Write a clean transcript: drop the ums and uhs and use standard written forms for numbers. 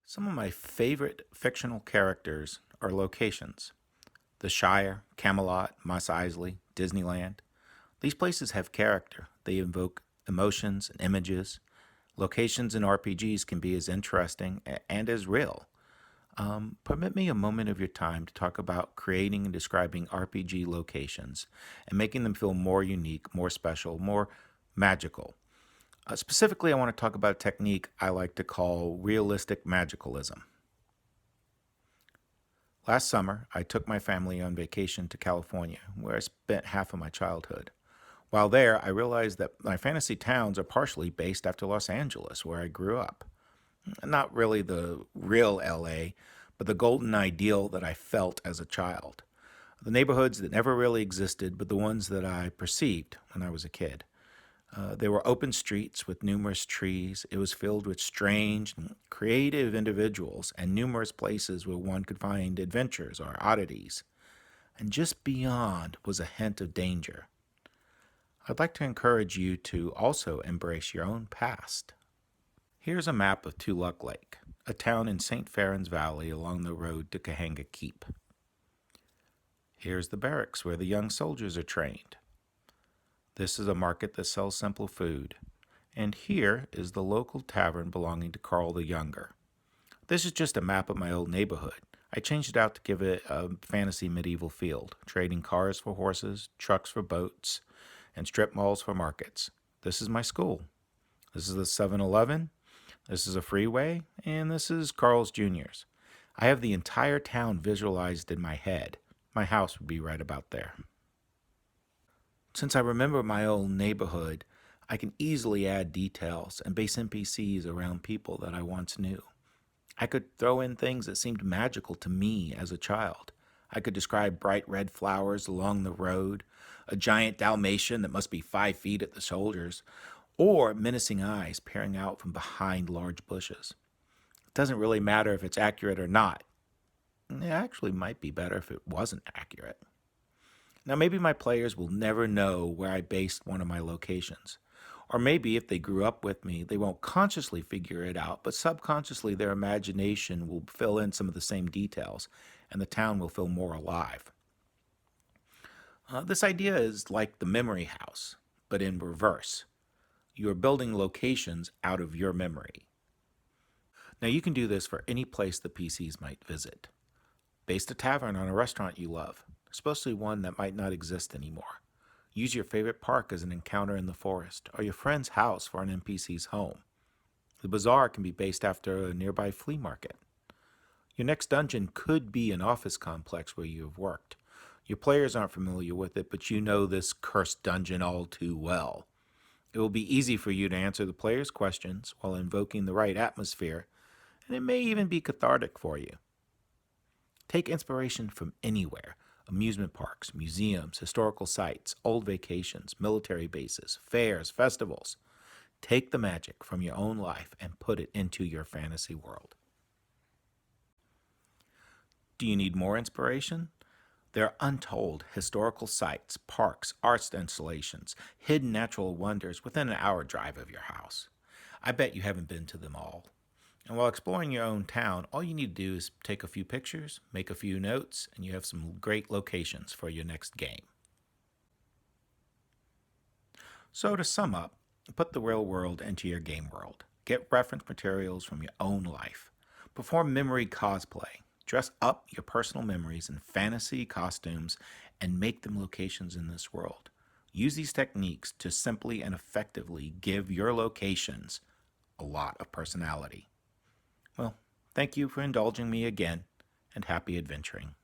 Some of my favorite fictional characters are locations. The Shire, Camelot, Mos Eisley, Disneyland. These places have character. They invoke emotions and images. Locations in RPGs can be as interesting and as real. Permit me a moment of your time to talk about creating and describing RPG locations and making them feel more unique, more special, more magical. Specifically, I want to talk about a technique I like to call realistic magicalism. Last summer, I took my family on vacation to California, where I spent half of my childhood. While there, I realized that my fantasy towns are partially based after Los Angeles, where I grew up. Not really the real LA, but the golden ideal that I felt as a child. The neighborhoods that never really existed, but the ones that I perceived when I was a kid. There were open streets with numerous trees. It was filled with strange and creative individuals and numerous places where one could find adventures or oddities. And just beyond was a hint of danger. I'd like to encourage you to also embrace your own past. Here's a map of Tuluk Lake, a town in St. Farron's Valley along the road to Kahanga Keep. Here's the barracks where the young soldiers are trained. This is a market that sells simple food. And here is the local tavern belonging to Carl the Younger. This is just a map of my old neighborhood. I changed it out to give it a fantasy medieval feel, trading cars for horses, trucks for boats, and strip malls for markets. This is my school. This is the 7-Eleven. This is a freeway, and this is Carl's Jr.'s. I have the entire town visualized in my head. My house would be right about there. Since I remember my old neighborhood, I can easily add details and base NPCs around people that I once knew. I could throw in things that seemed magical to me as a child. I could describe bright red flowers along the road, a giant Dalmatian that must be 5 feet at the shoulders, or menacing eyes peering out from behind large bushes. It doesn't really matter if it's accurate or not. It actually might be better if it wasn't accurate. Now, maybe my players will never know where I based one of my locations. Or maybe if they grew up with me, they won't consciously figure it out, but subconsciously their imagination will fill in some of the same details, and the town will feel more alive. This idea is like the memory house, but in reverse. You are building locations out of your memory. Now, you can do this for any place the PCs might visit. Base a tavern on a restaurant you love, especially one that might not exist anymore. Use your favorite park as an encounter in the forest, or your friend's house for an NPC's home. The bazaar can be based after a nearby flea market. Your next dungeon could be an office complex where you have worked. Your players aren't familiar with it, but you know this cursed dungeon all too well. It will be easy for you to answer the players' questions while invoking the right atmosphere, and it may even be cathartic for you. Take inspiration from anywhere. Amusement parks, museums, historical sites, old vacations, military bases, fairs, festivals. Take the magic from your own life and put it into your fantasy world. Do you need more inspiration? There are untold historical sites, parks, arts installations, hidden natural wonders within an hour drive of your house. I bet you haven't been to them all. And while exploring your own town, all you need to do is take a few pictures, make a few notes, and you have some great locations for your next game. So to sum up, put the real world into your game world. Get reference materials from your own life. Perform memory cosplay. Dress up your personal memories in fantasy costumes and make them locations in this world. Use these techniques to simply and effectively give your locations a lot of personality. Well, thank you for indulging me again, and happy adventuring.